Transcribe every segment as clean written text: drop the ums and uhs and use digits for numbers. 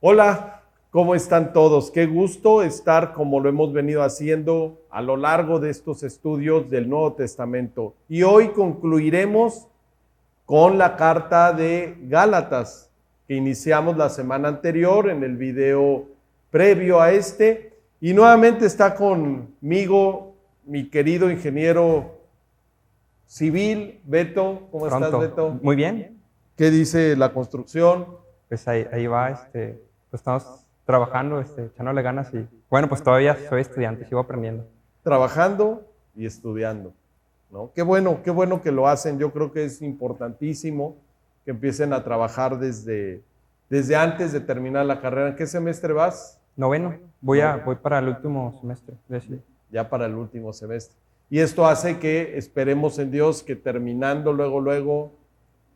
Hola, ¿cómo están todos? Qué gusto estar como lo hemos venido haciendo a lo largo de estos estudios del Nuevo Testamento. Y hoy concluiremos con la carta de Gálatas, que iniciamos la semana anterior en el video previo a este. Y nuevamente está conmigo mi querido ingeniero civil, Beto. ¿Cómo estás, Beto? Muy bien. ¿Qué dice la construcción? Pues ahí va, pues estamos trabajando, echándole ganas y bueno, pues todavía soy estudiante, sigo aprendiendo. Trabajando y estudiando, ¿no? Qué bueno que lo hacen. Yo creo que es importantísimo que empiecen a trabajar desde antes de terminar la carrera. ¿En qué semestre vas? Noveno, voy para el último semestre. Ya para el último semestre. Y esto hace que esperemos en Dios que terminando luego,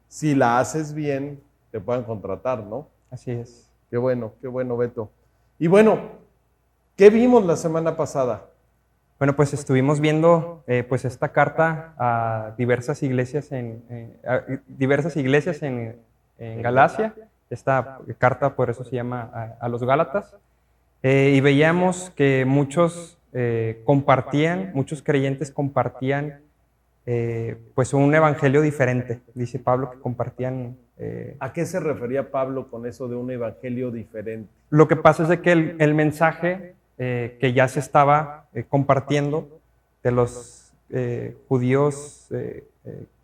si la haces bien, te puedan contratar, ¿no? Así es. Qué bueno, Beto. Y bueno, ¿qué vimos la semana pasada? Bueno, pues estuvimos viendo pues esta carta a diversas iglesias en Galacia. Esta carta por eso se llama a los Gálatas. Y veíamos que muchos muchos creyentes compartían pues un evangelio diferente. Dice Pablo que compartían... ¿A qué se refería Pablo con eso de un evangelio diferente? Lo que pasa es de que el mensaje que ya se estaba compartiendo de los judíos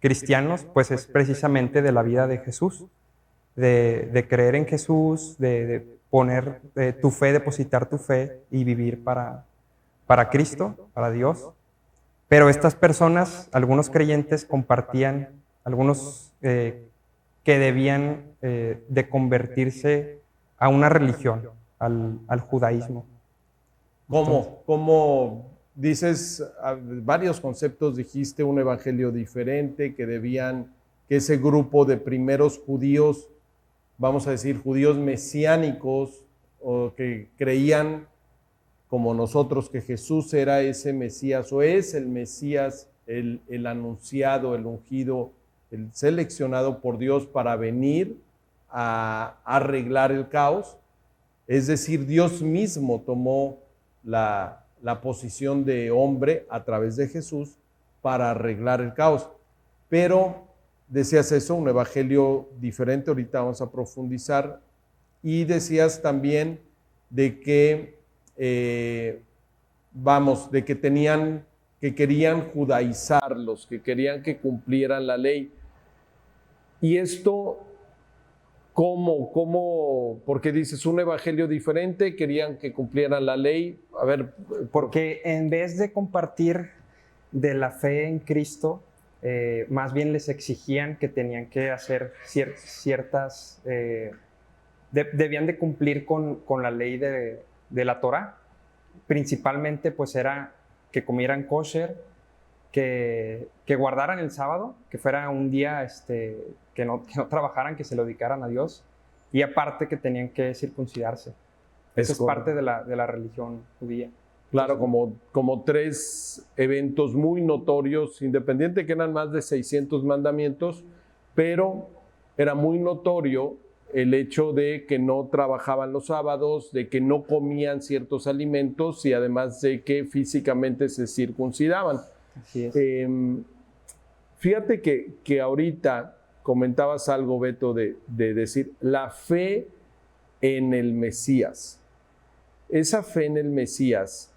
cristianos, pues es precisamente de la vida de Jesús, de creer en Jesús, de poner tu fe, depositar tu fe y vivir para Cristo, para Dios. Pero estas personas, algunos creyentes compartían, algunos que debían de convertirse a una religión, al judaísmo. ¿Cómo dices varios conceptos? Dijiste un evangelio diferente, que ese grupo de primeros judíos, vamos a decir judíos mesiánicos, o que creían como nosotros que Jesús era ese Mesías o es el Mesías, el anunciado, el ungido, el seleccionado por Dios para venir a arreglar el caos. Es decir, Dios mismo tomó la posición de hombre a través de Jesús para arreglar el caos. Pero decías eso, un evangelio diferente, ahorita vamos a profundizar. Y decías también de que de que querían judaizarlos, que querían que cumplieran la ley. Y esto, ¿cómo? Porque dices un evangelio diferente, querían que cumplieran la ley. A ver. Porque en vez de compartir de la fe en Cristo, más bien les exigían que tenían que hacer ciertas... debían de cumplir con la ley de la Torá. Principalmente pues era que comieran kosher, que guardaran el sábado, que fuera un día que no trabajaran, que se lo dedicaran a Dios, y aparte que tenían que circuncidarse. Eso es parte de la religión judía. Claro, como tres eventos muy notorios, independiente que eran más de 600 mandamientos, pero era muy notorio el hecho de que no trabajaban los sábados, de que no comían ciertos alimentos y además de que físicamente se circuncidaban. Así es. Fíjate que ahorita comentabas algo, Beto, de decir la fe en el Mesías. Esa fe en el Mesías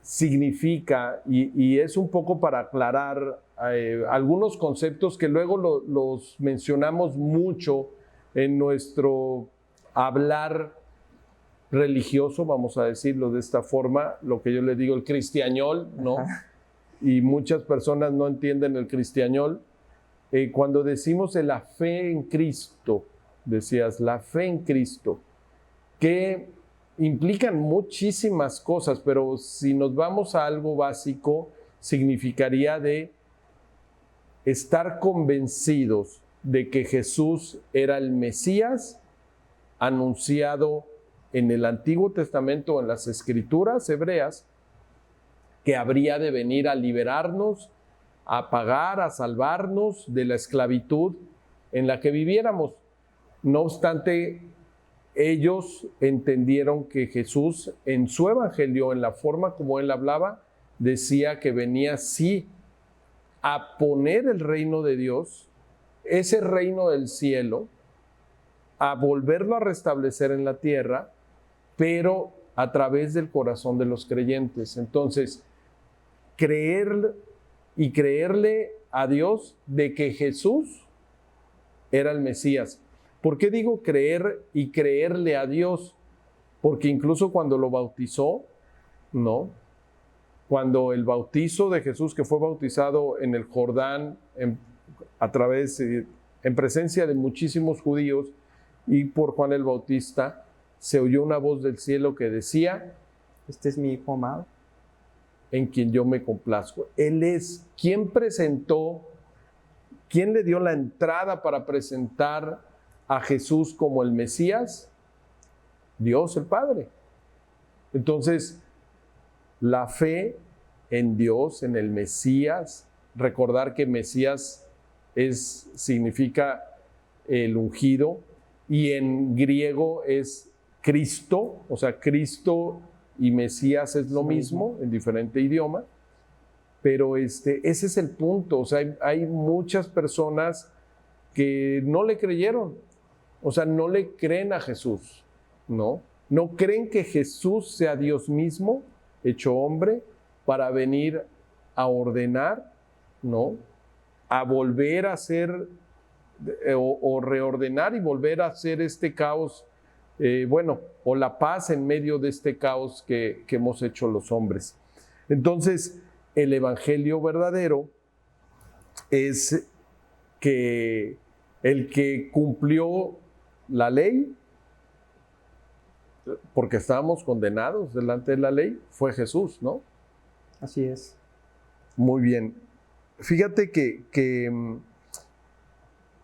significa, y es un poco para aclarar algunos conceptos que luego los mencionamos mucho en nuestro hablar religioso, vamos a decirlo de esta forma, lo que yo le digo el cristiañol, ¿no? Ajá. Y muchas personas no entienden el cristiañol. Cuando decimos de la fe en Cristo, decías, la fe en Cristo, que implican muchísimas cosas, pero si nos vamos a algo básico, significaría de estar convencidos de que Jesús era el Mesías anunciado en el Antiguo Testamento, en las Escrituras hebreas, que habría de venir a liberarnos, a pagar, a salvarnos de la esclavitud en la que viviéramos. No obstante, ellos entendieron que Jesús en su evangelio, en la forma como él hablaba, decía que venía sí a poner el reino de Dios, ese reino del cielo, a volverlo a restablecer en la tierra, pero a través del corazón de los creyentes. Entonces, creer y creerle a Dios de que Jesús era el Mesías. ¿Por qué digo creer y creerle a Dios? Porque incluso cuando lo bautizó, ¿no? Cuando el bautizo de Jesús, que fue bautizado en el Jordán, en presencia de muchísimos judíos y por Juan el Bautista, se oyó una voz del cielo que decía: Este es mi hijo amado, en quien yo me complazco. Él es quien presentó, quien le dio la entrada para presentar a Jesús como el Mesías, Dios el Padre. Entonces, la fe en Dios, en el Mesías, recordar que Mesías significa el ungido, y en griego es Cristo, o sea, Cristo y Mesías es lo mismo en diferente idioma, pero ese es el punto. O sea, hay muchas personas que no le creyeron, o sea, no le creen a Jesús, ¿no? No creen que Jesús sea Dios mismo, hecho hombre, para venir a ordenar, ¿no? A volver a hacer o reordenar y volver a hacer este caos, o la paz en medio de este caos que hemos hecho los hombres. Entonces, el evangelio verdadero es que el que cumplió la ley, porque estábamos condenados delante de la ley, fue Jesús, ¿no? Así es. Muy bien. Fíjate que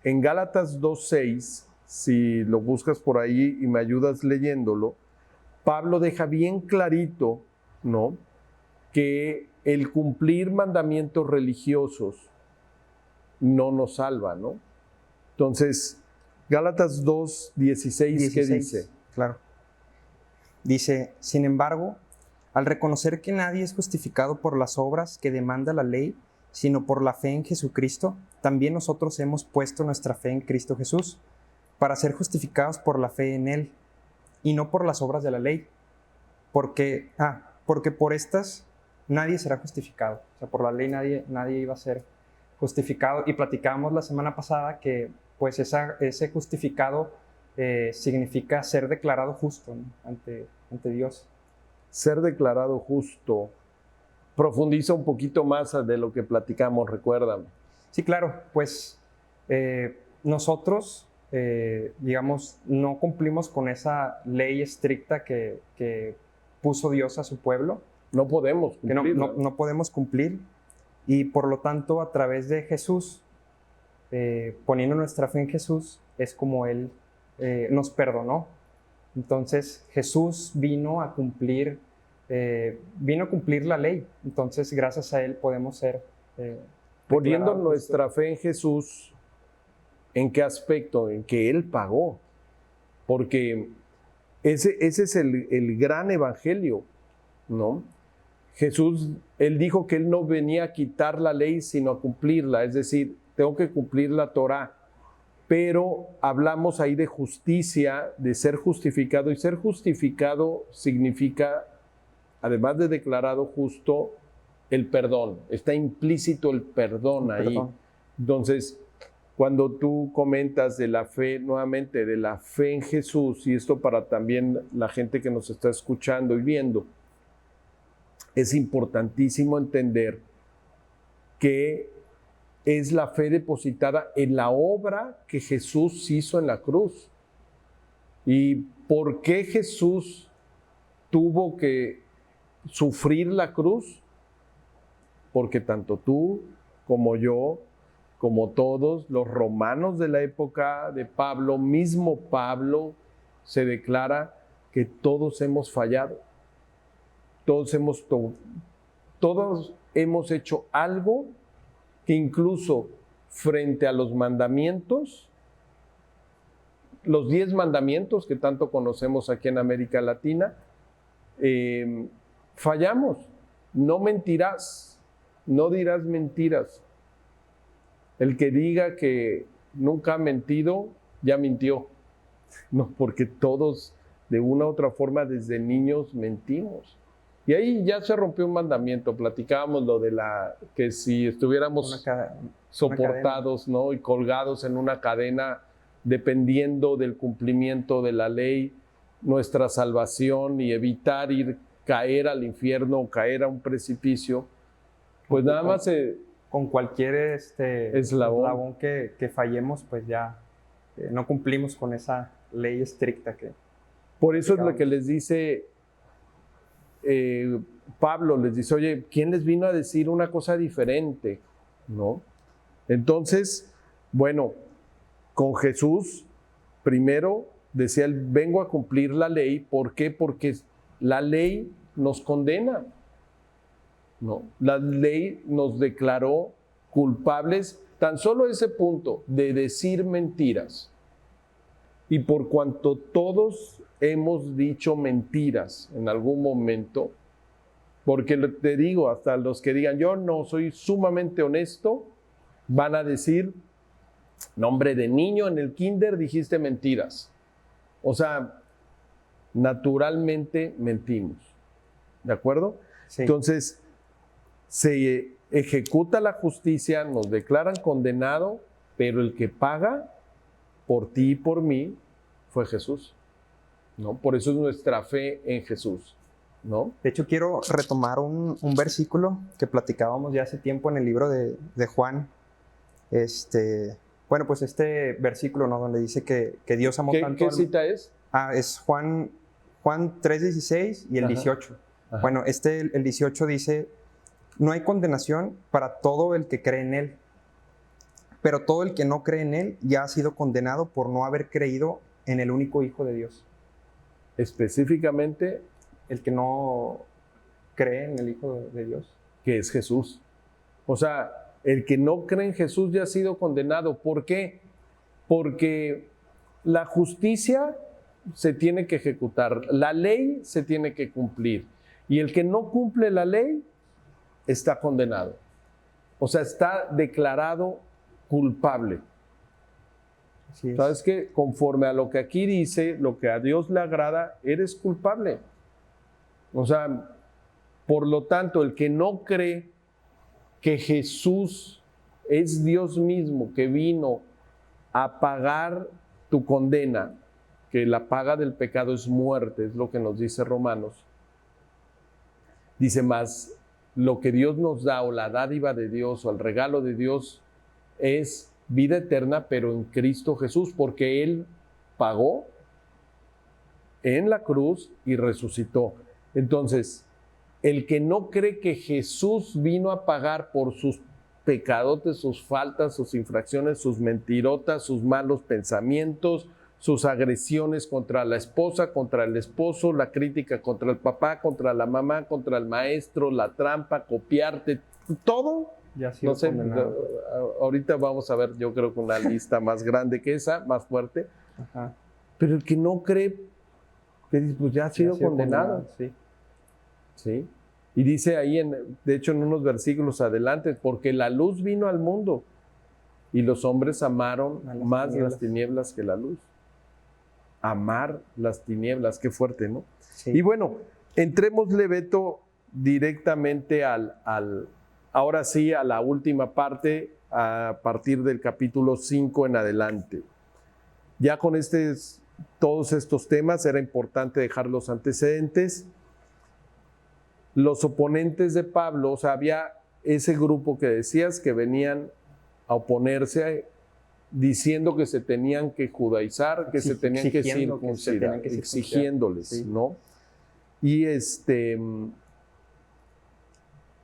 en Gálatas 2:6, si lo buscas por ahí y me ayudas leyéndolo, Pablo deja bien clarito, ¿no?, que el cumplir mandamientos religiosos no nos salva, ¿no? Entonces, Gálatas 2:16, ¿qué dice? Claro. Dice: sin embargo, al reconocer que nadie es justificado por las obras que demanda la ley, sino por la fe en Jesucristo, también nosotros hemos puesto nuestra fe en Cristo Jesús, para ser justificados por la fe en Él, y no por las obras de la ley, porque por estas nadie será justificado. O sea, por la ley nadie iba a ser justificado, y platicábamos la semana pasada que pues ese justificado significa ser declarado justo, ¿no?, ante Dios. Ser declarado justo. Profundiza un poquito más de lo que platicamos, recuérdame. Sí, claro, pues nosotros, digamos, no cumplimos con esa ley estricta que puso Dios a su pueblo. No podemos cumplir. No podemos cumplir, y por lo tanto, a través de Jesús, poniendo nuestra fe en Jesús, es como Él nos perdonó. Entonces, Jesús vino a cumplir la ley. Entonces, gracias a Él podemos ser poniendo nuestra fe en Jesús. ¿En qué aspecto? En que Él pagó. Porque ese es el gran evangelio, ¿no? Jesús, Él dijo que Él no venía a quitar la ley, sino a cumplirla. Es decir, tengo que cumplir la Torá. Pero hablamos ahí de justicia, de ser justificado. Y ser justificado significa, además de declarado justo, el perdón. Está implícito el perdón ahí. Entonces, cuando tú comentas de la fe, nuevamente, de la fe en Jesús, y esto para también la gente que nos está escuchando y viendo, es importantísimo entender que es la fe depositada en la obra que Jesús hizo en la cruz. ¿Y por qué Jesús tuvo que sufrir la cruz? Porque tanto tú como yo, como todos los romanos de la época de Pablo, mismo Pablo, se declara que todos hemos fallado. Todos hemos hecho algo que incluso frente a los mandamientos los 10 mandamientos que tanto conocemos aquí en América Latina, fallamos. No mentirás, no dirás mentiras. El que diga que nunca ha mentido, ya mintió. No, porque todos de una u otra forma desde niños mentimos. Y ahí ya se rompió un mandamiento. Platicábamos lo de que si estuviéramos soportados, ¿no? Y colgados en una cadena, dependiendo del cumplimiento de la ley, nuestra salvación y evitar caer al infierno o caer a un precipicio, pues nada más con cualquier eslabón que fallemos, pues ya no cumplimos con esa ley estricta que... Por eso es lo que les dice Pablo, les dice, oye, ¿quién les vino a decir una cosa diferente? ¿No? Entonces, bueno, con Jesús, primero decía él, vengo a cumplir la ley. ¿Por qué? Porque la ley nos condena, ¿no? La ley nos declaró culpables, tan solo ese punto de decir mentiras. Y por cuanto todos hemos dicho mentiras en algún momento, porque te digo, hasta los que digan yo no soy sumamente honesto, van a decir, nombre de niño en el kinder dijiste mentiras. O sea, naturalmente mentimos. ¿De acuerdo? Sí. Entonces, se ejecuta la justicia, nos declaran condenado, pero el que paga por ti y por mí fue Jesús, ¿no? Por eso es nuestra fe en Jesús, ¿no? De hecho, quiero retomar un versículo que platicábamos ya hace tiempo en el libro de Juan. Bueno, pues este versículo, ¿no? Donde dice que Dios amó tanto... ¿Qué cita es? Es Juan 3:16 y el 18. Ajá. Bueno, el 18 dice, no hay condenación para todo el que cree en Él, pero todo el que no cree en Él ya ha sido condenado por no haber creído en el único Hijo de Dios. Específicamente, el que no cree en el Hijo de Dios. Que es Jesús. O sea, el que no cree en Jesús ya ha sido condenado. ¿Por qué? Porque la justicia se tiene que ejecutar, la ley se tiene que cumplir. Y el que no cumple la ley está condenado. O sea, está declarado culpable. ¿Sabes qué? Conforme a lo que aquí dice, lo que a Dios le agrada, eres culpable. O sea, por lo tanto, el que no cree que Jesús es Dios mismo, que vino a pagar tu condena, que la paga del pecado es muerte, es lo que nos dice Romanos. Dice más, lo que Dios nos da, o la dádiva de Dios, o el regalo de Dios, es vida eterna, pero en Cristo Jesús, porque Él pagó en la cruz y resucitó. Entonces, el que no cree que Jesús vino a pagar por sus pecadotes, sus faltas, sus infracciones, sus mentirotas, sus malos pensamientos, sus agresiones contra la esposa, contra el esposo, la crítica contra el papá, contra la mamá, contra el maestro, la trampa, copiarte, todo. Ya no sé, ahorita vamos a ver, yo creo que una lista más grande que esa, más fuerte. Ajá. Pero el que no cree, pues ya ha sido condenado. Sí. ¿Sí? Y dice ahí, de hecho en unos versículos adelante, porque la luz vino al mundo y los hombres amaron más las tinieblas que la luz. Amar las tinieblas, qué fuerte, ¿no? Sí. Y bueno, entrémosle, Beto, directamente ahora sí, a la última parte, a partir del capítulo 5 en adelante. Ya con todos estos temas era importante dejar los antecedentes. Los oponentes de Pablo, o sea, había ese grupo que decías que venían a oponerse diciendo que se tenían que judaizar, que se tenían que circuncidar, exigiéndoles, sí, ¿no? Y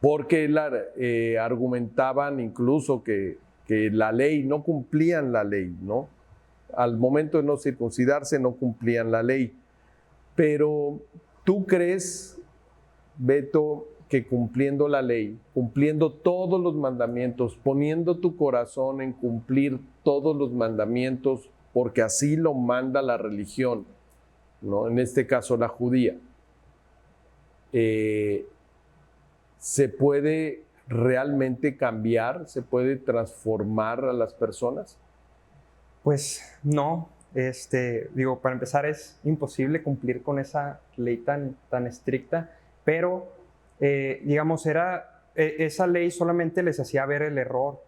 porque argumentaban incluso que la ley, no cumplían la ley, ¿no? Al momento de no circuncidarse no cumplían la ley. Pero ¿tú crees, Beto, que cumpliendo la ley, cumpliendo todos los mandamientos, poniendo tu corazón en cumplir todos los mandamientos, porque así lo manda la religión, ¿no? En este caso la judía, ¿se puede realmente cambiar? ¿Se puede transformar a las personas? Pues no, digo, para empezar es imposible cumplir con esa ley tan estricta, pero digamos, esa ley solamente les hacía ver el error.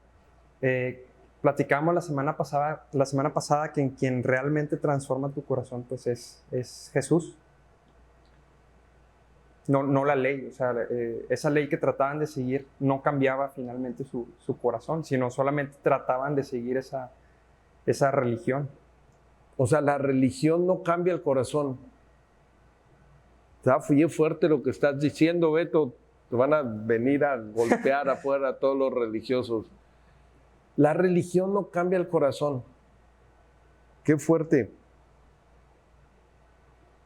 Platicamos la semana pasada que quien realmente transforma tu corazón pues es Jesús, no la ley. O sea, esa ley que trataban de seguir no cambiaba finalmente su corazón, sino solamente trataban de seguir esa religión. O sea, la religión no cambia el corazón. Está bien fuerte lo que estás diciendo, Beto. Te van a venir a golpear afuera a todos los religiosos. La religión no cambia el corazón. Qué fuerte.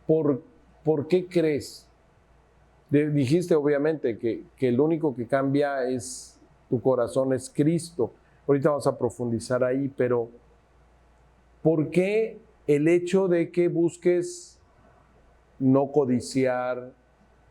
¿Por qué crees? Dijiste obviamente que el único que cambia es tu corazón, es Cristo. Ahorita vamos a profundizar ahí, pero ¿por qué el hecho de que busques no codiciar,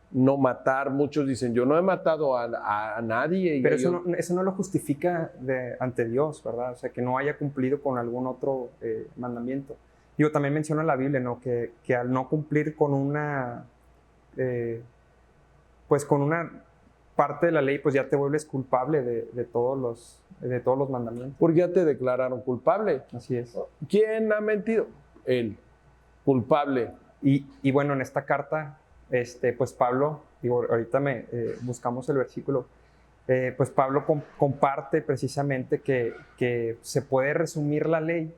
no matar? Muchos dicen, yo no he matado a nadie. Pero eso no lo justifica ante Dios, ¿verdad? O sea, que no haya cumplido con algún otro mandamiento. Digo, también menciona la Biblia, ¿no? Que al no cumplir con una parte de la ley, pues ya te vuelves culpable de todos los mandamientos. Porque ya te declararon culpable. Así es. ¿Quién ha mentido? Él, culpable. Y bueno, en esta carta, pues Pablo, digo, ahorita buscamos el versículo, pues Pablo comparte precisamente que se puede resumir la ley.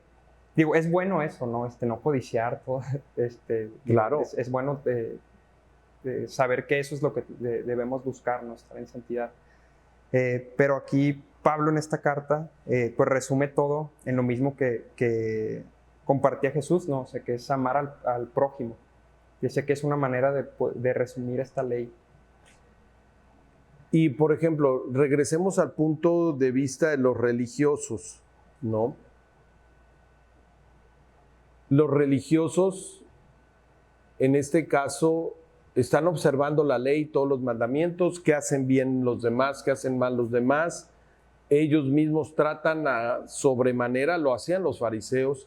Digo, es bueno eso, ¿no? No codiciar todo, Claro. Es bueno saber que eso es lo que debemos buscar, ¿no? Estar en santidad. Pero aquí Pablo en esta carta, pues resume todo en lo mismo que compartía Jesús, ¿no? O sea, que es amar al prójimo. Dice que es una manera de resumir esta ley. Y, por ejemplo, regresemos al punto de vista de los religiosos, ¿no? Los religiosos, en este caso, están observando la ley, todos los mandamientos, qué hacen bien los demás, qué hacen mal los demás. Ellos mismos tratan a sobremanera, lo hacían los fariseos,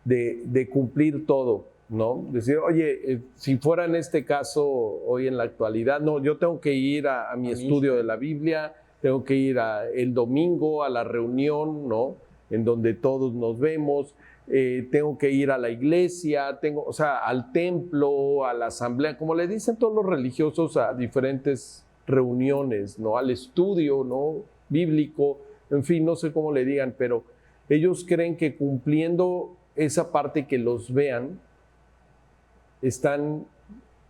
de cumplir todo, ¿no? Decir, oye, si fuera en este caso, hoy en la actualidad, no, yo tengo que ir a mi estudio de la Biblia, tengo que ir el domingo a la reunión, ¿no? En donde todos nos vemos. Tengo que ir a la iglesia, o sea, al templo, a la asamblea, como le dicen todos los religiosos a diferentes reuniones, ¿no? Al estudio, ¿no? Bíblico, en fin, no sé cómo le digan, pero ellos creen que cumpliendo esa parte que los vean,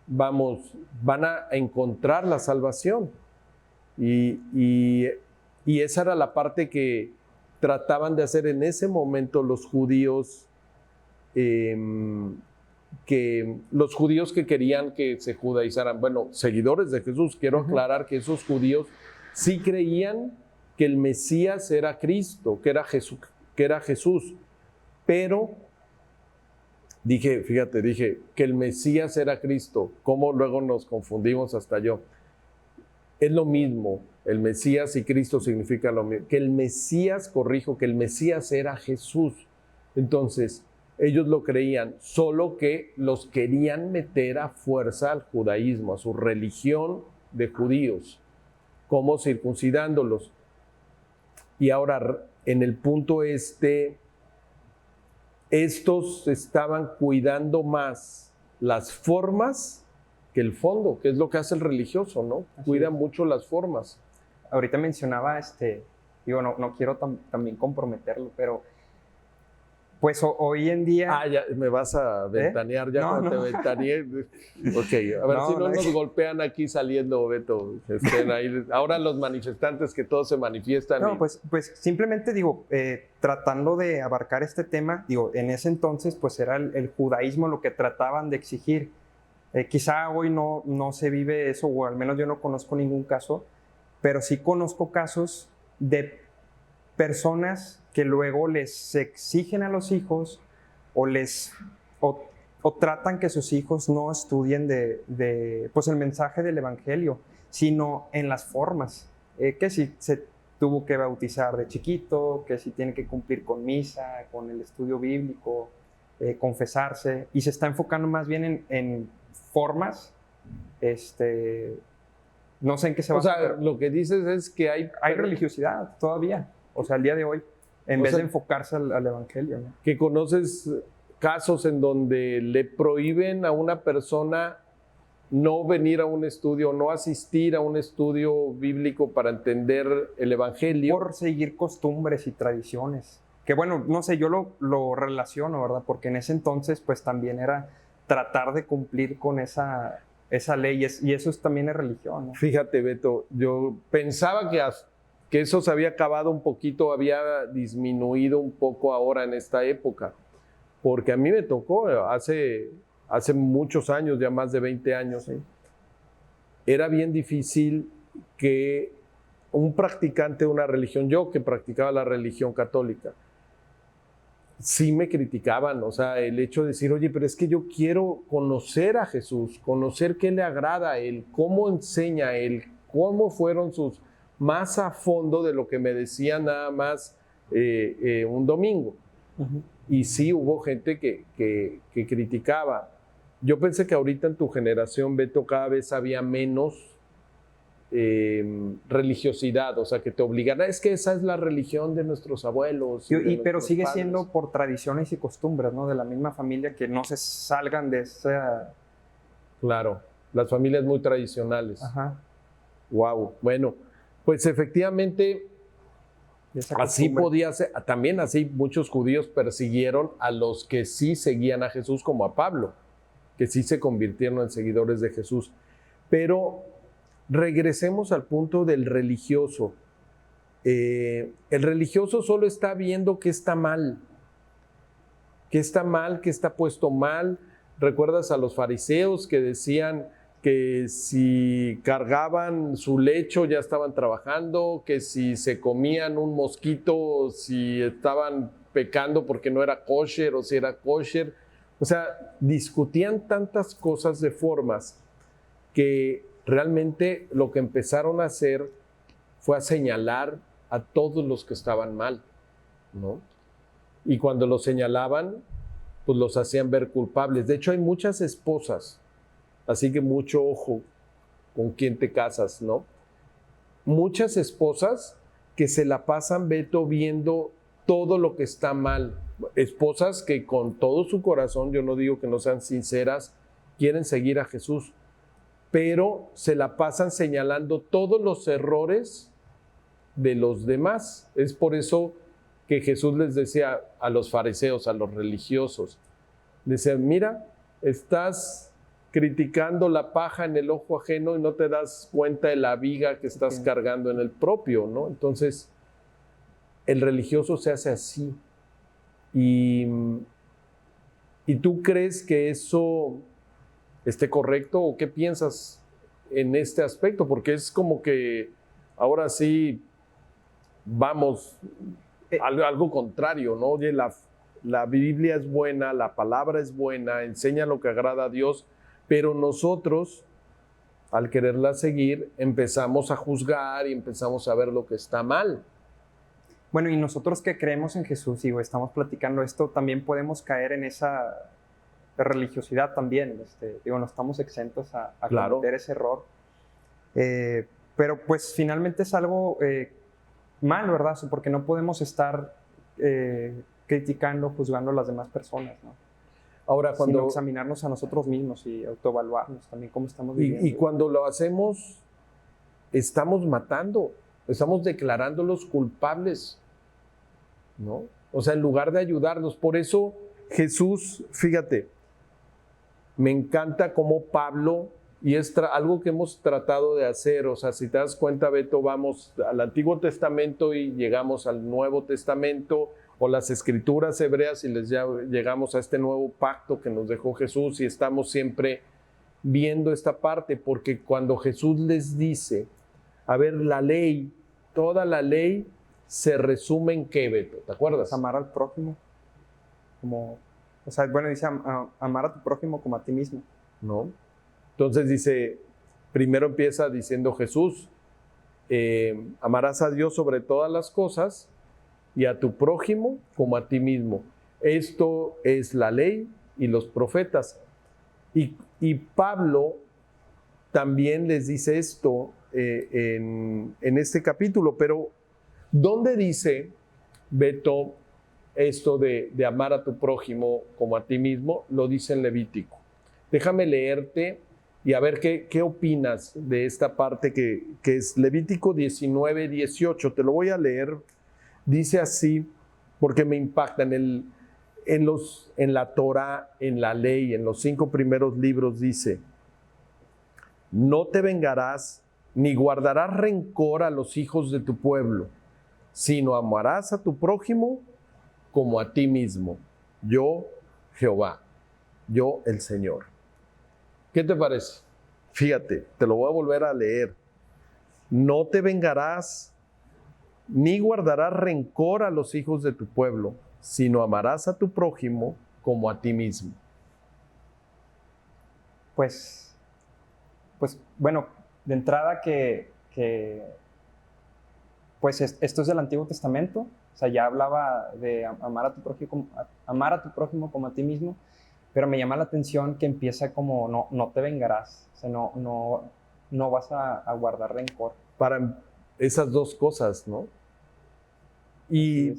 van a encontrar la salvación. Y esa era la parte que trataban de hacer en ese momento los judíos, que querían que se judaizaran. Bueno, seguidores de Jesús. Quiero aclarar que esos judíos sí creían que el Mesías era Cristo, que era Jesús. Pero dije que el Mesías era Cristo. ¿Cómo luego nos confundimos hasta yo? Es lo mismo. El Mesías y Cristo significa lo mismo. Que el Mesías, que el Mesías era Jesús. Entonces, ellos lo creían, solo que los querían meter a fuerza al judaísmo, a su religión de judíos, como circuncidándolos. Y ahora, en el punto estos estaban cuidando más las formas que el fondo, que es lo que hace el religioso, ¿no? Cuida mucho las formas. Ahorita mencionaba, digo, no quiero también comprometerlo, pero pues hoy en día... ya me vas a ventanear, ya cuando te ventaneé. Ok, a ver si no nos golpean aquí saliendo, Beto. Estén ahí. Ahora los manifestantes que todos se manifiestan. No, pues simplemente digo, tratando de abarcar este tema, digo, en ese entonces pues era el judaísmo lo que trataban de exigir. Quizá hoy no se vive eso, o al menos yo no conozco ningún caso, pero sí conozco casos de personas que luego les exigen a los hijos o, o tratan que sus hijos no estudien pues el mensaje del Evangelio, sino en las formas, que si se tuvo que bautizar de chiquito, que si tiene que cumplir con misa, con el estudio bíblico, confesarse, y se está enfocando más bien en formas, no sé en qué se va O sea, lo que dices es que hay religiosidad todavía, o sea, al día de hoy, en vez de enfocarse al Evangelio, ¿no? Que conoces casos en donde le prohíben a una persona no venir a un estudio, no asistir a un estudio bíblico para entender el Evangelio. Por seguir costumbres y tradiciones. Que bueno, no sé, yo lo relaciono, ¿verdad? Porque en ese entonces pues también era tratar de cumplir con esa ley y eso también es religión, ¿no? Fíjate, Beto, yo pensaba que eso se había acabado un poquito, había disminuido un poco ahora en esta época, porque a mí me tocó hace muchos años, ya más de 20 años, Sí. Era bien difícil que un practicante de una religión, yo que practicaba la religión católica, sí me criticaban, o sea, el hecho de decir, oye, pero es que yo quiero conocer a Jesús, conocer qué le agrada a Él, cómo enseña a Él, cómo fueron sus, más a fondo de lo que me decían nada más un domingo. Uh-huh. Y sí hubo gente que criticaba. Yo pensé que ahorita en tu generación, Beto, cada vez había menos religiosidad, o sea, que te obligan, es que esa es la religión de nuestros abuelos. Pero sigue padres. siendo por tradiciones y costumbres, ¿no? De la misma familia, que no se salgan de esa... Claro, las familias muy tradicionales. Ajá. Wow, bueno, pues efectivamente así podía ser. También así muchos judíos persiguieron a los que sí seguían a Jesús, como a Pablo, que sí se convirtieron en seguidores de Jesús. Pero regresemos al punto del religioso. El religioso solo está viendo que está mal, que está puesto mal. ¿Recuerdas a los fariseos que decían que si cargaban su lecho ya estaban trabajando, que si se comían un mosquito, si estaban pecando porque no era kosher o si era kosher? O sea, discutían tantas cosas de formas que realmente lo que empezaron a hacer fue a señalar a todos los que estaban mal, ¿no? Y cuando los señalaban, pues los hacían ver culpables. De hecho, hay muchas esposas, así que mucho ojo con quién te casas, ¿no? Muchas esposas que se la pasan, Beto, viendo todo lo que está mal. Esposas que con todo su corazón, yo no digo que no sean sinceras, quieren seguir a Jesús, pero se la pasan señalando todos los errores de los demás. Es por eso que Jesús les decía a los fariseos, a los religiosos, decía, mira, estás criticando la paja en el ojo ajeno y no te das cuenta de la viga que estás cargando en el propio, ¿no? Entonces, el religioso se hace así. ¿Y tú crees que eso esté correcto o qué piensas en este aspecto? Porque es como que ahora sí vamos algo contrario, ¿no? Oye, la Biblia es buena, la palabra es buena, enseña lo que agrada a Dios, pero nosotros, al quererla seguir, empezamos a juzgar y empezamos a ver lo que está mal. Bueno, y nosotros que creemos en Jesús y estamos platicando esto, también podemos caer en esa religiosidad también. No estamos exentos a Claro. cometer ese error. Pero pues finalmente es algo mal, ¿verdad? Porque no podemos estar criticando, juzgando a las demás personas, ¿no? Ahora, cuando sino examinarnos a nosotros mismos y autoevaluarnos también cómo estamos viviendo. Y cuando lo hacemos, estamos matando, estamos declarándolos culpables, ¿no? O sea, en lugar de ayudarlos. Por eso Jesús, fíjate, me encanta cómo Pablo, y es algo que hemos tratado de hacer, o sea, si te das cuenta, Beto, vamos al Antiguo Testamento y llegamos al Nuevo Testamento, o las Escrituras hebreas y llegamos a este nuevo pacto que nos dejó Jesús, y estamos siempre viendo esta parte, porque cuando Jesús les dice, a ver, la ley, toda la ley se resume en ¿qué, Beto? ¿Te acuerdas? Amar al prójimo como O sea, bueno, dice amar a tu prójimo como a ti mismo. ¿no? Entonces dice, primero empieza diciendo Jesús, amarás a Dios sobre todas las cosas y a tu prójimo como a ti mismo. Esto es la ley y los profetas. Y Pablo también les dice esto en este capítulo, pero ¿dónde dice, Beto, esto de amar a tu prójimo como a ti mismo? Lo dice en Levítico. Déjame leerte y a ver qué opinas de esta parte que es Levítico 19, 18. Te lo voy a leer. Dice así, porque me impacta en la Torah, en la ley, en los 5 primeros libros dice, no te vengarás ni guardarás rencor a los hijos de tu pueblo, sino amarás a tu prójimo como a ti mismo. Yo, Jehová, yo el Señor. ¿Qué te parece? Fíjate, te lo voy a volver a leer. No te vengarás ni guardarás rencor a los hijos de tu pueblo, sino amarás a tu prójimo como a ti mismo. Pues bueno, de entrada pues esto es del Antiguo Testamento, o sea, ya hablaba de amar a tu prójimo como a ti mismo, pero me llama la atención que empieza como no te vengarás, o sea, no vas a guardar rencor. Para esas dos cosas, ¿no? Y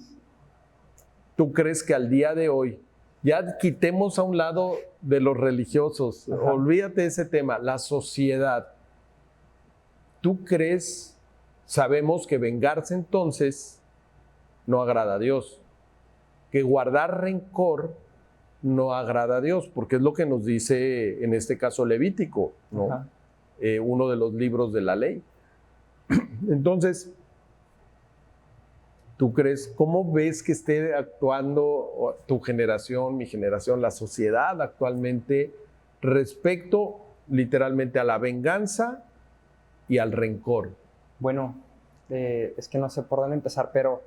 tú crees que al día de hoy, ya quitemos a un lado de los religiosos, ajá, olvídate de ese tema, la sociedad. ¿Tú crees, sabemos que vengarse entonces no agrada a Dios? Que guardar rencor no agrada a Dios, porque es lo que nos dice en este caso Levítico, ¿no? Uno de los libros de la ley. Entonces, ¿tú crees, cómo ves que esté actuando tu generación, mi generación, la sociedad actualmente respecto literalmente a la venganza y al rencor? Bueno, es que no sé por dónde empezar, pero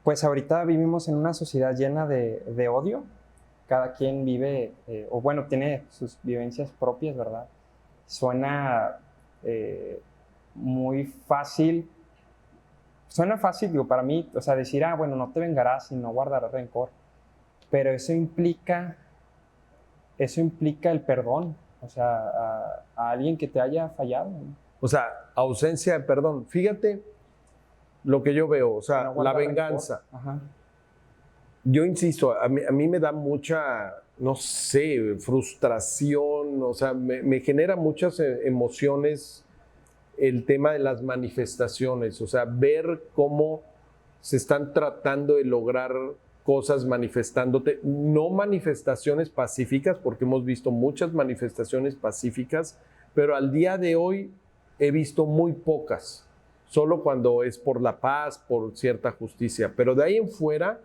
pues ahorita vivimos en una sociedad llena de odio. Cada quien vive, o bueno, tiene sus vivencias propias, ¿verdad? Suena muy fácil. Suena fácil, digo, para mí, o sea, decir, bueno, no te vengarás y no guardarás rencor. Pero eso implica el perdón, o sea, a alguien que te haya fallado, ¿no? O sea, ausencia de perdón. Fíjate lo que yo veo, o sea, No la guardar venganza. Ajá. Yo insisto, a mí me da mucha, no sé, frustración, o sea, me genera muchas emociones el tema de las manifestaciones, o sea, ver cómo se están tratando de lograr cosas manifestándote, no manifestaciones pacíficas, porque hemos visto muchas manifestaciones pacíficas, pero al día de hoy he visto muy pocas, solo cuando es por la paz, por cierta justicia, pero de ahí en fuera,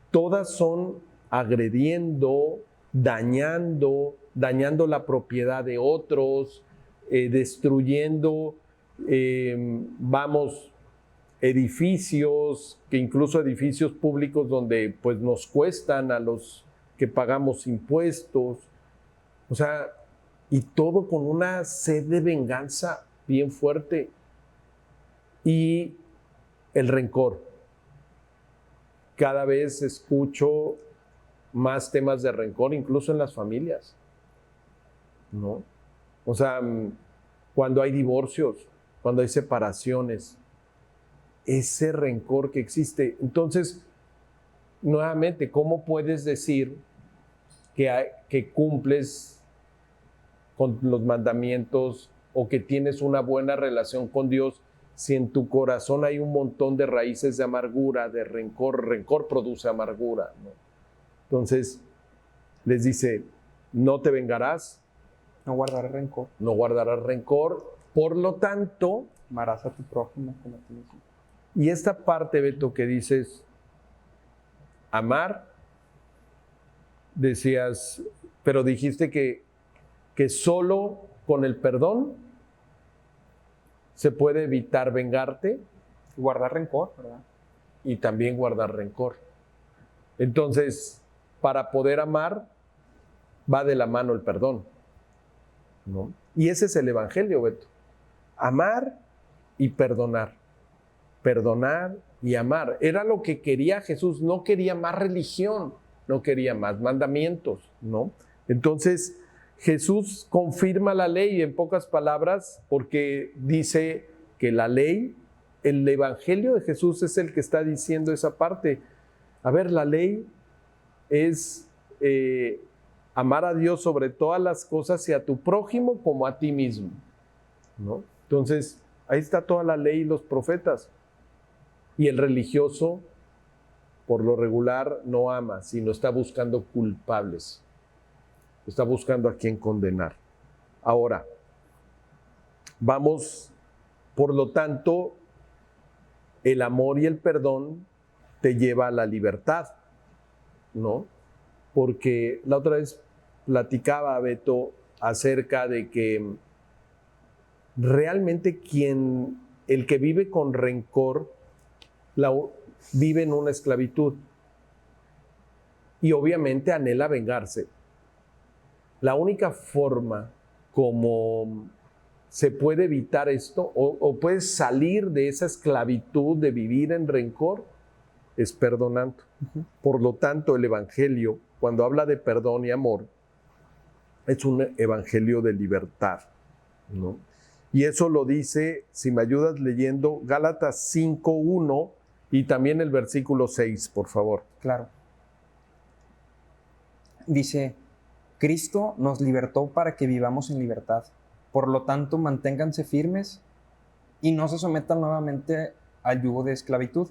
todas son agrediendo, dañando la propiedad de otros, destruyendo, edificios, que incluso edificios públicos donde pues nos cuestan a los que pagamos impuestos, o sea, y todo con una sed de venganza bien fuerte y el rencor. Cada vez escucho más temas de rencor, incluso en las familias, ¿no? O sea, cuando hay divorcios, cuando hay separaciones, ese rencor que existe. Entonces, nuevamente, ¿cómo puedes decir que cumples con los mandamientos o que tienes una buena relación con Dios si en tu corazón hay un montón de raíces de amargura, de rencor? Rencor produce amargura, ¿no? Entonces, les dice, no te vengarás. No guardarás rencor. No guardarás rencor. Por lo tanto, amarás a tu prójimo como a ti mismo. Y esta parte, Beto, que dices, amar, decías, pero dijiste que solo con el perdón se puede evitar vengarte. Guardar rencor, ¿verdad? Y también guardar rencor. Entonces, para poder amar, va de la mano el perdón, ¿no? Y ese es el evangelio, Beto. Amar y perdonar. Perdonar y amar. Era lo que quería Jesús. No quería más religión, no quería más mandamientos, ¿no? Entonces, Jesús confirma la ley en pocas palabras porque dice que la ley, el evangelio de Jesús es el que está diciendo esa parte. A ver, la ley es amar a Dios sobre todas las cosas y a tu prójimo como a ti mismo, ¿no? Entonces, ahí está toda la ley y los profetas. Y el religioso, por lo regular, no ama, sino está buscando culpables. Está buscando a quien condenar. Ahora, vamos, por lo tanto, el amor y el perdón te lleva a la libertad, ¿no? Porque la otra vez platicaba, Beto, acerca de que realmente el que vive con rencor, vive en una esclavitud. Y obviamente anhela vengarse. La única forma como se puede evitar esto, o puedes salir de esa esclavitud de vivir en rencor, es perdonando. Por lo tanto, el evangelio, cuando habla de perdón y amor, es un evangelio de libertad, ¿no? Y eso lo dice, si me ayudas leyendo, Gálatas 5:1 y también el versículo 6, por favor. Claro. Dice, Cristo nos libertó para que vivamos en libertad. Por lo tanto, manténganse firmes y no se sometan nuevamente al yugo de esclavitud.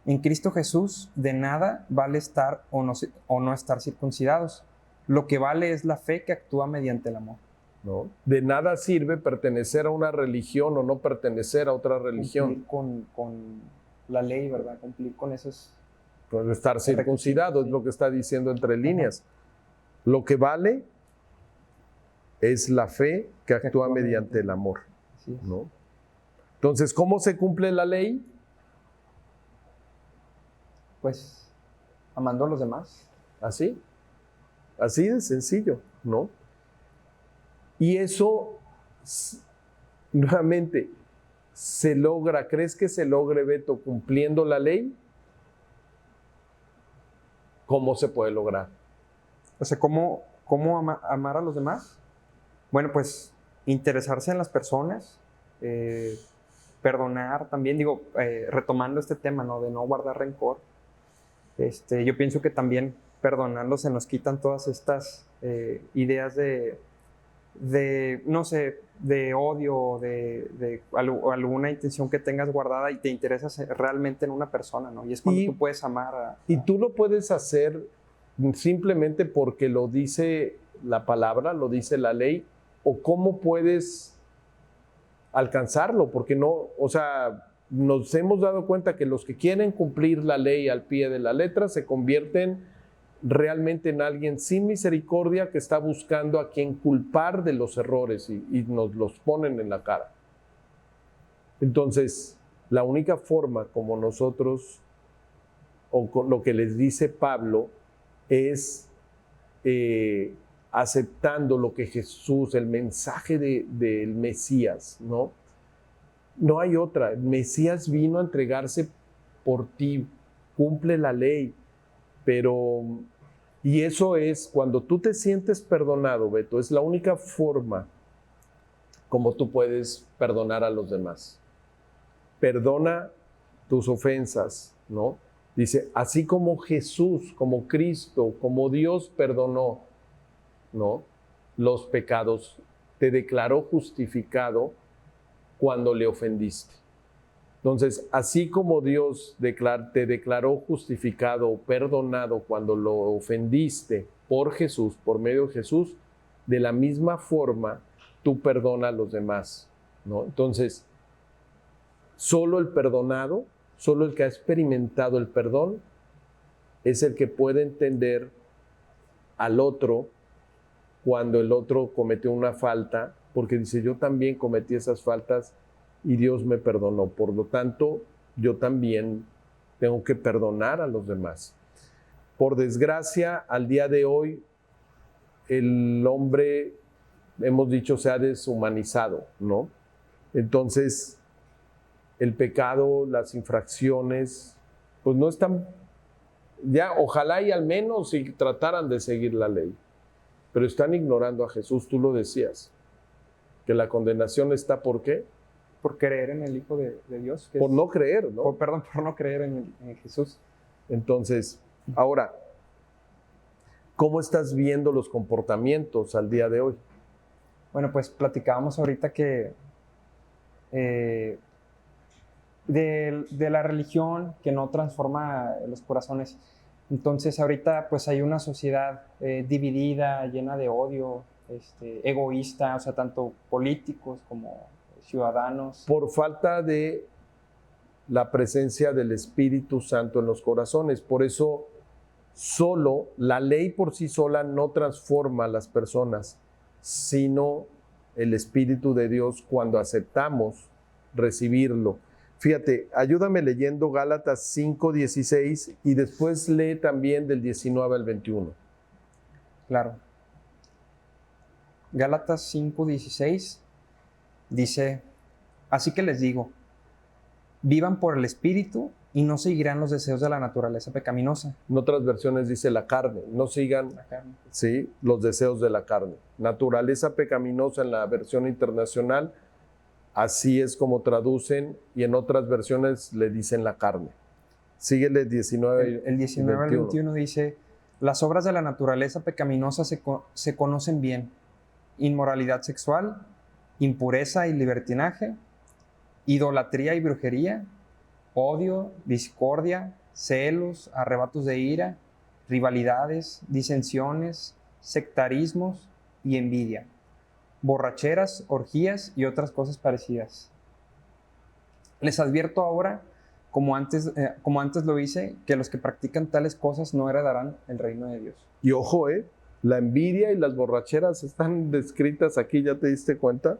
En Cristo Jesús, de nada vale estar o no estar circuncidados. Lo que vale es la fe que actúa mediante el amor. ¿No? De nada sirve pertenecer a una religión o no pertenecer a otra religión. Cumplir con la ley, ¿verdad? Cumplir con esos... Pues estar circuncidado, es lo que está diciendo entre líneas. Lo que vale es la fe que actúa mediante el amor, ¿no? Entonces, ¿cómo se cumple la ley? Pues, amando a los demás. Así de sencillo, ¿no? Y eso, nuevamente, se logra, ¿crees que se logre, Beto, cumpliendo la ley? ¿Cómo se puede lograr? O sea, ¿cómo amar a los demás? Bueno, pues interesarse en las personas, perdonar también, retomando este tema, ¿no? De no guardar rencor. Yo pienso que también perdonarlos se nos quitan todas estas ideas de no sé, de odio, de alguna intención que tengas guardada y te interesas realmente en una persona, ¿no? Y es cuando tú puedes amar y tú lo puedes hacer simplemente porque lo dice la palabra, lo dice la ley, o cómo puedes alcanzarlo, porque no, o sea, nos hemos dado cuenta que los que quieren cumplir la ley al pie de la letra se convierten realmente en alguien sin misericordia que está buscando a quien culpar de los errores y nos los ponen en la cara. Entonces, la única forma como nosotros, o con lo que les dice Pablo, es aceptando lo que Jesús, el mensaje del Mesías, ¿no? No hay otra. El Mesías vino a entregarse por ti, cumple la ley, pero, y eso es, cuando tú te sientes perdonado, Beto, es la única forma como tú puedes perdonar a los demás. Perdona tus ofensas, ¿no? Dice, así como Jesús, como Cristo, como Dios perdonó, ¿no? Los pecados, te declaró justificado cuando le ofendiste. Entonces, así como Dios te declaró justificado o perdonado cuando lo ofendiste por Jesús, por medio de Jesús, de la misma forma tú perdona a los demás, ¿no? Entonces, solo el perdonado, solo el que ha experimentado el perdón, es el que puede entender al otro cuando el otro cometió una falta, porque dice, yo también cometí esas faltas y Dios me perdonó. Por lo tanto, yo también tengo que perdonar a los demás. Por desgracia, al día de hoy, el hombre, hemos dicho, se ha deshumanizado, ¿no? Entonces, el pecado, las infracciones, pues no están, ya ojalá y al menos si trataran de seguir la ley, pero están ignorando a Jesús, tú lo decías, que la condenación está, ¿por qué? Por creer en el Hijo de Dios. Por no creer, ¿no? Por no creer en Jesús. Entonces, ahora, ¿cómo estás viendo los comportamientos al día de hoy? Bueno, pues platicábamos ahorita que de la religión que no transforma los corazones. Entonces ahorita pues hay una sociedad dividida, llena de odio, egoísta, o sea, tanto políticos como ciudadanos. Por falta de la presencia del Espíritu Santo en los corazones. Por eso solo, la ley por sí sola no transforma a las personas, sino el Espíritu de Dios cuando aceptamos recibirlo. Fíjate, ayúdame leyendo Gálatas 5:16 y después lee también del 19 al 21. Claro. Gálatas 5:16 dice, así que les digo, vivan por el Espíritu y no seguirán los deseos de la naturaleza pecaminosa. En otras versiones dice la carne, no sigan La carne. ¿sí? Los deseos de la carne. Naturaleza pecaminosa en la versión internacional, así es como traducen, y en otras versiones le dicen la carne. Síguele 19 El 19 al 21 dice, las obras de la naturaleza pecaminosa se conocen bien, inmoralidad sexual, impureza y libertinaje, idolatría y brujería, odio, discordia, celos, arrebatos de ira, rivalidades, disensiones, sectarismos y envidia, borracheras, orgías y otras cosas parecidas. Les advierto ahora, como antes lo hice, que los que practican tales cosas no heredarán el reino de Dios. Y ojo, la envidia y las borracheras están descritas aquí, ¿ya te diste cuenta?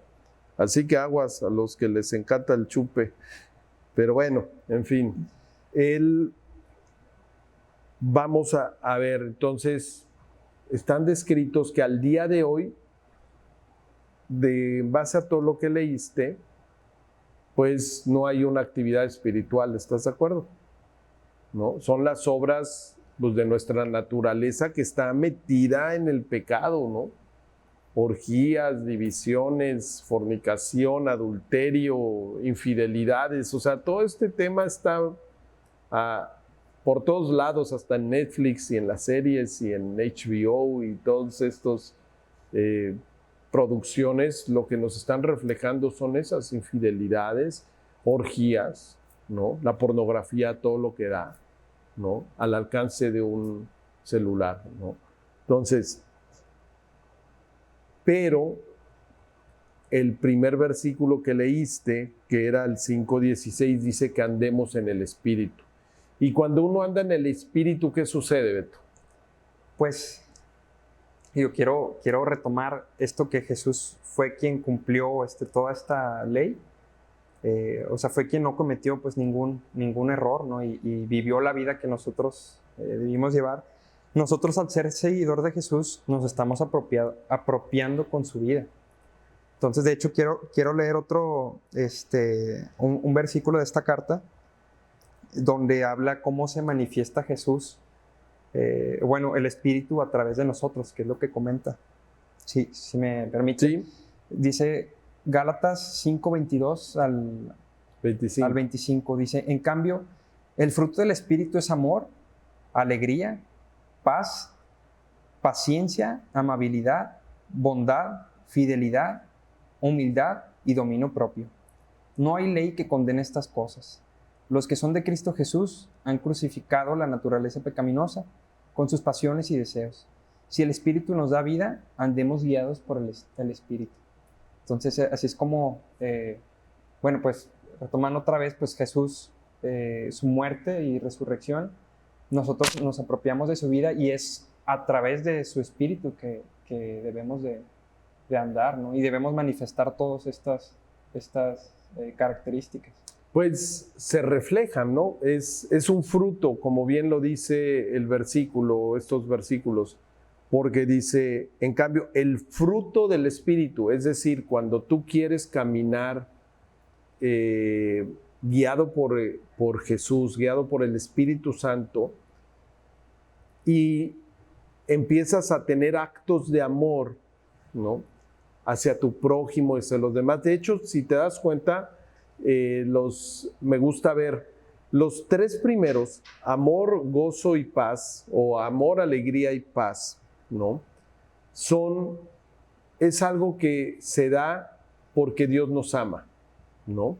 Así que aguas a los que les encanta el chupe. Pero bueno, en fin, vamos a ver, entonces, están descritos que al día de hoy, en base a todo lo que leíste, pues no hay una actividad espiritual, ¿estás de acuerdo? ¿No? Son las obras pues, de nuestra naturaleza que está metida en el pecado, ¿no? Orgías, divisiones, fornicación, adulterio, infidelidades, o sea, todo este tema está por todos lados, hasta en Netflix y en las series y en HBO y todos estos producciones, lo que nos están reflejando son esas infidelidades, orgías, ¿no? La pornografía, todo lo que da, ¿no? Al alcance de un celular, ¿no? Entonces, pero el primer versículo que leíste, que era el 5:16, dice que andemos en el Espíritu. Y cuando uno anda en el Espíritu, ¿qué sucede, Beto? Pues yo quiero retomar esto que Jesús fue quien cumplió toda esta ley. O sea, fue quien no cometió pues ningún error, ¿no? Y vivió la vida que nosotros debimos llevar. Nosotros, al ser seguidor de Jesús, nos estamos apropiando con su vida. Entonces, de hecho, quiero leer un versículo de esta carta donde habla cómo se manifiesta Jesús, el Espíritu a través de nosotros, que es lo que comenta. Sí, si me permite. Sí. Dice Gálatas 5:22 al 25. Dice, en cambio, el fruto del Espíritu es amor, alegría, paz, paciencia, amabilidad, bondad, fidelidad, humildad y dominio propio. No hay ley que condene estas cosas. Los que son de Cristo Jesús han crucificado la naturaleza pecaminosa con sus pasiones y deseos. Si el Espíritu nos da vida, andemos guiados por el Espíritu. Entonces, así es como, pues retomando otra vez, pues Jesús, su muerte y resurrección, nosotros nos apropiamos de su vida y es a través de su Espíritu que debemos de andar, ¿no? Y debemos manifestar todas estas características. Pues se reflejan, ¿no? Es un fruto, como bien lo dice el versículo, estos versículos, porque dice, en cambio, el fruto del Espíritu, es decir, cuando tú quieres caminar guiado por Jesús, guiado por el Espíritu Santo, y empiezas a tener actos de amor, ¿no? Hacia tu prójimo, hacia los demás. De hecho, si te das cuenta, me gusta ver los 3 primeros, amor, gozo y paz, o amor, alegría y paz, ¿no? Es algo que se da porque Dios nos ama, ¿no?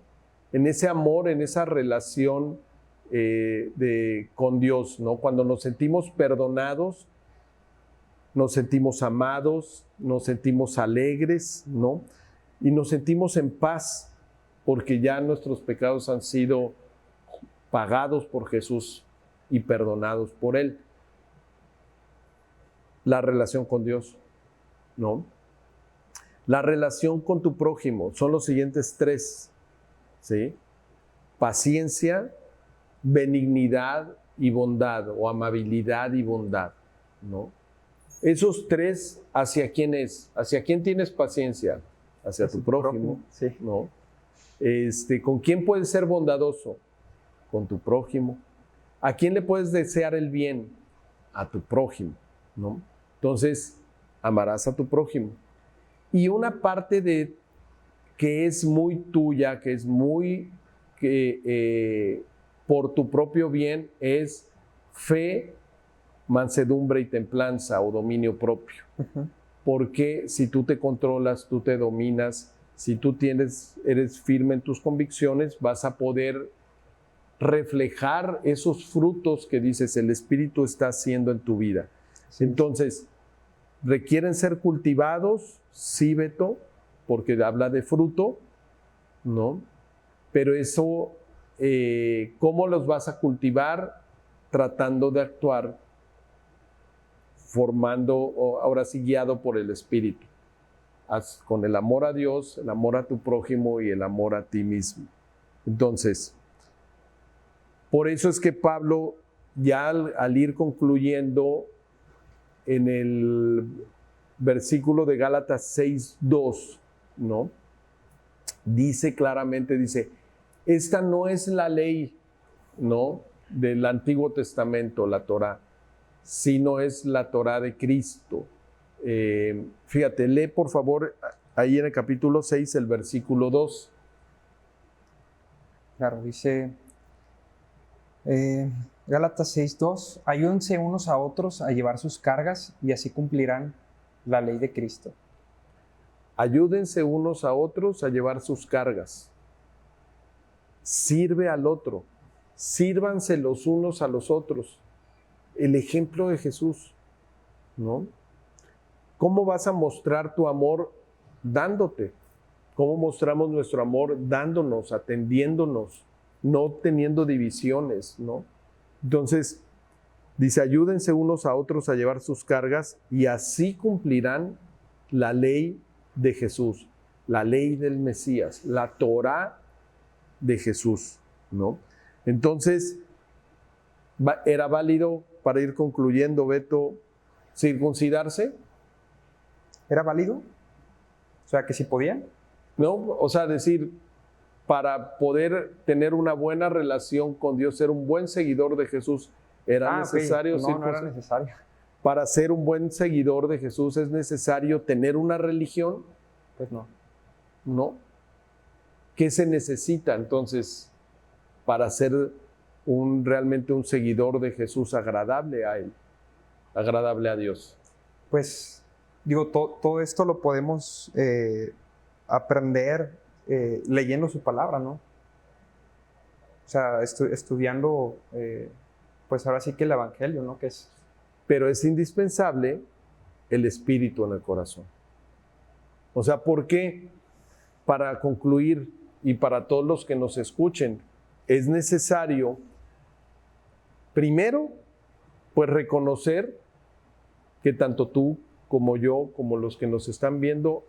En ese amor, en esa relación con Dios, ¿no? Cuando nos sentimos perdonados, nos sentimos amados, nos sentimos alegres, ¿no? Y nos sentimos en paz, porque ya nuestros pecados han sido pagados por Jesús y perdonados por Él. La relación con Dios, ¿no? La relación con tu prójimo son los siguientes 3, ¿sí? Paciencia, benignidad y bondad, o amabilidad y bondad, ¿no? Esos 3, ¿hacia quién es? ¿Hacia quién tienes paciencia? Hacia tu prójimo, sí. ¿no? ¿Con quién puedes ser bondadoso? Con tu prójimo. ¿A quién le puedes desear el bien? A tu prójimo, ¿no? Entonces, amarás a tu prójimo. Y una parte que es muy tuya, que es muy por tu propio bien, es fe, mansedumbre y templanza, o dominio propio. Uh-huh. Porque si tú te controlas, tú te dominas, si tú eres firme en tus convicciones, vas a poder reflejar esos frutos que dices el Espíritu está haciendo en tu vida. Sí. Entonces, ¿requieren ser cultivados? Sí, Beto, porque habla de fruto, ¿no? Pero eso, ¿cómo los vas a cultivar? Tratando de actuar, formando, ahora sí, guiado por el Espíritu, con el amor a Dios, el amor a tu prójimo y el amor a ti mismo. Entonces, por eso es que Pablo, ya al ir concluyendo en el versículo de Gálatas 6:2, ¿no? Dice claramente, esta no es la ley, ¿no?, del Antiguo Testamento, la Torá, sino es la Torá de Cristo. Fíjate, lee por favor ahí en el capítulo 6 el versículo 2. Claro, dice Gálatas 6:2, ayúdense unos a otros a llevar sus cargas y así cumplirán la ley de Cristo. Ayúdense unos a otros a llevar sus cargas. Sirve al otro. Sírvanse los unos a los otros. El ejemplo de Jesús, ¿no? ¿Cómo vas a mostrar tu amor? Dándote. ¿Cómo mostramos nuestro amor? Dándonos, atendiéndonos, no teniendo divisiones, ¿no? Entonces, dice, ayúdense unos a otros a llevar sus cargas y así cumplirán la ley de Jesús, la ley del Mesías, la Torá de Jesús, ¿no? Entonces, ¿era válido, para ir concluyendo, Beto, circuncidarse? ¿Era válido? O sea, que si podían. No, o sea, decir, para poder tener una buena relación con Dios, ser un buen seguidor de Jesús, ¿era necesario? Okay. No era necesario. Para ser un buen seguidor de Jesús, ¿es necesario tener una religión? Pues no. No. ¿Qué se necesita entonces para ser realmente un seguidor de Jesús agradable a Él, agradable a Dios? Pues, digo, todo esto lo podemos aprender leyendo su palabra, ¿no? O sea, estudiando, pues ahora sí que el Evangelio, ¿no? Que es... Pero es indispensable el Espíritu en el corazón. O sea, ¿por qué? Para concluir, y para todos los que nos escuchen, es necesario, primero, pues reconocer que tanto tú como yo, como los que nos están viendo,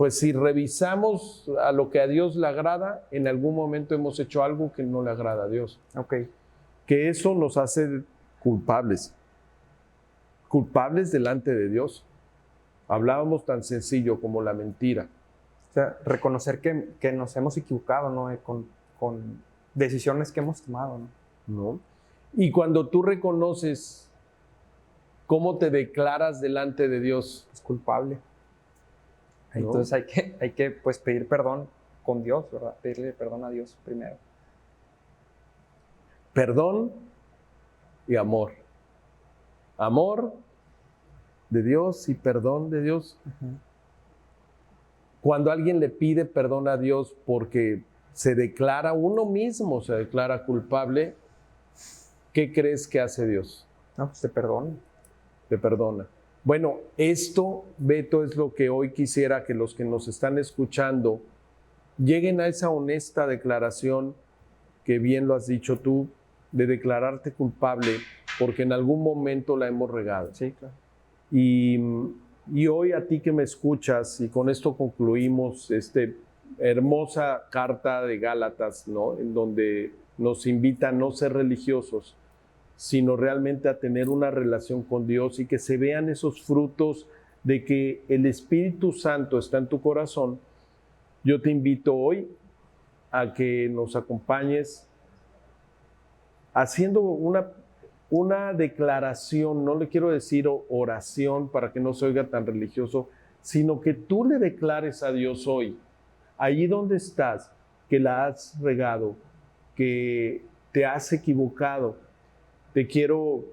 pues si revisamos a lo que a Dios le agrada, en algún momento hemos hecho algo que no le agrada a Dios. Ok. Que eso nos hace culpables. Culpables delante de Dios. Hablábamos tan sencillo como la mentira. O sea, reconocer que nos hemos equivocado, ¿no? Con decisiones que hemos tomado, ¿no? ¿No? Y cuando tú reconoces cómo te declaras delante de Dios, Es culpable. ¿no? Entonces hay que pues, pedir perdón con Dios, ¿verdad? Pedirle perdón a Dios primero. Perdón y amor. Amor de Dios y perdón de Dios. Cuando alguien le pide perdón a Dios porque se declara uno mismo, se declara culpable, ¿qué crees que hace Dios? No, pues te perdono. Te perdona. Bueno, esto, Beto, es lo que hoy quisiera que los que nos están escuchando lleguen a esa honesta declaración, que bien lo has dicho tú, de declararte culpable porque en algún momento la hemos regado. Sí, claro. Y hoy a ti que me escuchas, y con esto concluimos esta hermosa carta de Gálatas, ¿no? En donde nos invita a no ser religiosos, sino realmente a tener una relación con Dios y que se vean esos frutos de que el Espíritu Santo está en tu corazón. Yo te invito hoy a que nos acompañes haciendo una declaración, no le quiero decir oración para que no se oiga tan religioso, sino que tú le declares a Dios hoy, allí donde estás, que la has regado, que te has equivocado. Te quiero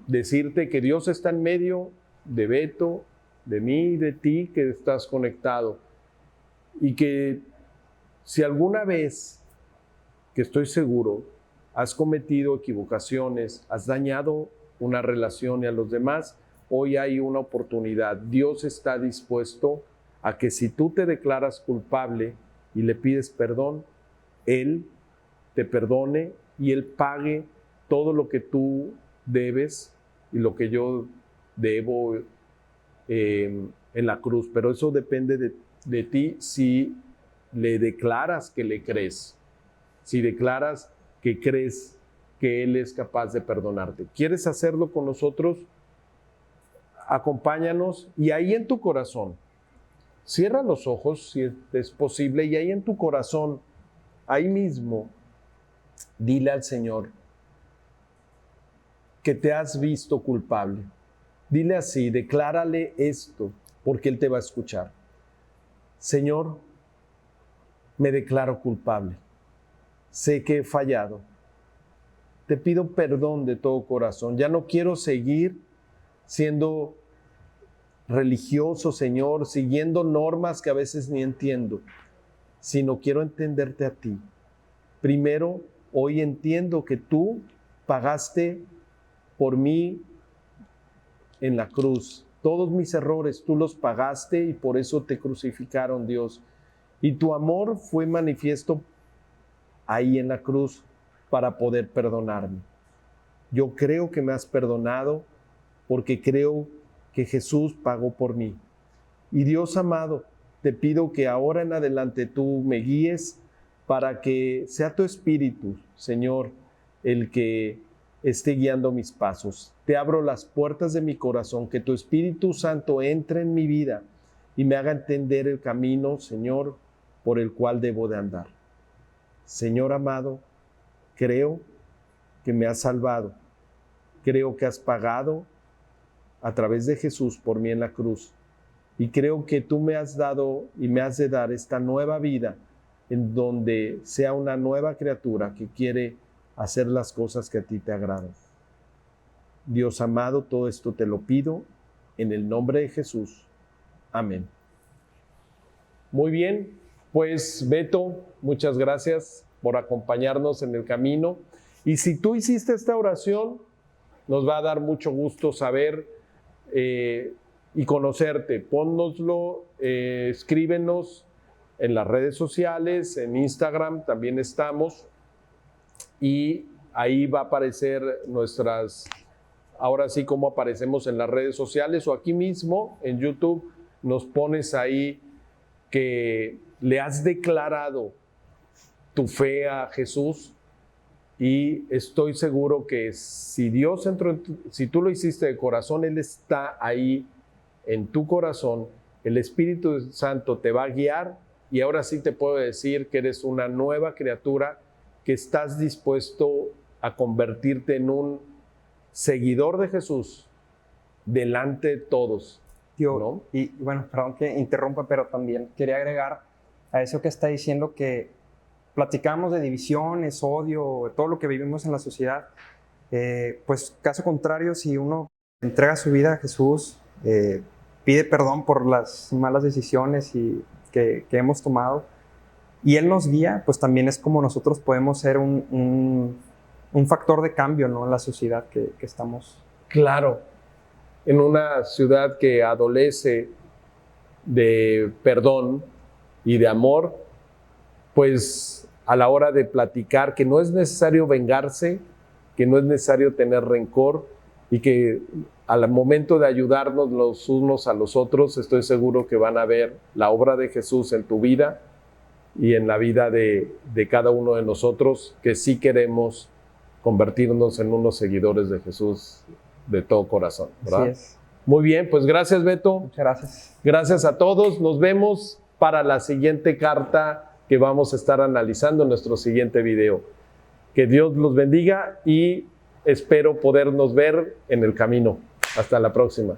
decirte que Dios está en medio de Beto, de mí y de ti que estás conectado. Y que si alguna vez, que estoy seguro, has cometido equivocaciones, has dañado una relación y a los demás, hoy hay una oportunidad. Dios está dispuesto a que si tú te declaras culpable y le pides perdón, Él te perdone y Él pague todo lo que tú debes y lo que yo debo en la cruz. Pero eso depende de ti si le declaras que le crees, si declaras que crees que Él es capaz de perdonarte. ¿Quieres hacerlo con nosotros? Acompáñanos y ahí en tu corazón, cierra los ojos si es posible y ahí en tu corazón, ahí mismo, dile al Señor que te has visto culpable. Dile así, declárale esto, porque Él te va a escuchar. Señor, me declaro culpable. Sé que he fallado. Te pido perdón de todo corazón. Ya no quiero seguir siendo religioso, Señor, siguiendo normas que a veces ni entiendo, sino quiero entenderte a ti. Primero, hoy entiendo que tú pagaste por mí en la cruz. Todos mis errores tú los pagaste y por eso te crucificaron, Dios. Y tu amor fue manifiesto ahí en la cruz para poder perdonarme. Yo creo que me has perdonado porque creo que Jesús pagó por mí. Y Dios amado, te pido que ahora en adelante tú me guíes para que sea tu Espíritu, Señor, el que esté guiando mis pasos. Te abro las puertas de mi corazón, que tu Espíritu Santo entre en mi vida y me haga entender el camino, Señor, por el cual debo de andar. Señor amado, creo que me has salvado. Creo que has pagado a través de Jesús por mí en la cruz. Y creo que tú me has dado y me has de dar esta nueva vida en donde sea una nueva criatura que quiere hacer las cosas que a ti te agradan. Dios amado, todo esto te lo pido en el nombre de Jesús. Amén. Muy bien, pues Beto, muchas gracias por acompañarnos en el camino. Y si tú hiciste esta oración, nos va a dar mucho gusto saber y conocerte. Pónnoslo, escríbenos en las redes sociales, en Instagram también estamos. Y ahí va a aparecer nuestras, ahora sí como aparecemos en las redes sociales o aquí mismo en YouTube, nos pones ahí que le has declarado tu fe a Jesús, y estoy seguro que si Dios entró si tú lo hiciste de corazón, Él está ahí en tu corazón, el Espíritu Santo te va a guiar, y ahora sí te puedo decir que eres una nueva criatura, que estás dispuesto a convertirte en un seguidor de Jesús delante de todos. Tío, ¿no? y bueno, perdón que interrumpa, pero también quería agregar a eso que está diciendo, que platicamos de divisiones, odio, todo lo que vivimos en la sociedad. Pues caso contrario, si uno entrega su vida a Jesús, pide perdón por las malas decisiones que hemos tomado, y Él nos guía, pues también es como nosotros podemos ser un factor de cambio, ¿no?, en la sociedad que estamos. Claro, en una ciudad que adolece de perdón y de amor, pues a la hora de platicar, que no es necesario vengarse, que no es necesario tener rencor, y que al momento de ayudarnos los unos a los otros, estoy seguro que van a ver la obra de Jesús en tu vida y en la vida de cada uno de nosotros, que sí queremos convertirnos en unos seguidores de Jesús de todo corazón, ¿verdad? Así es. Muy bien, pues gracias, Beto. Muchas gracias. Gracias a todos. Nos vemos para la siguiente carta que vamos a estar analizando en nuestro siguiente video. Que Dios los bendiga y espero podernos ver en el camino. Hasta la próxima.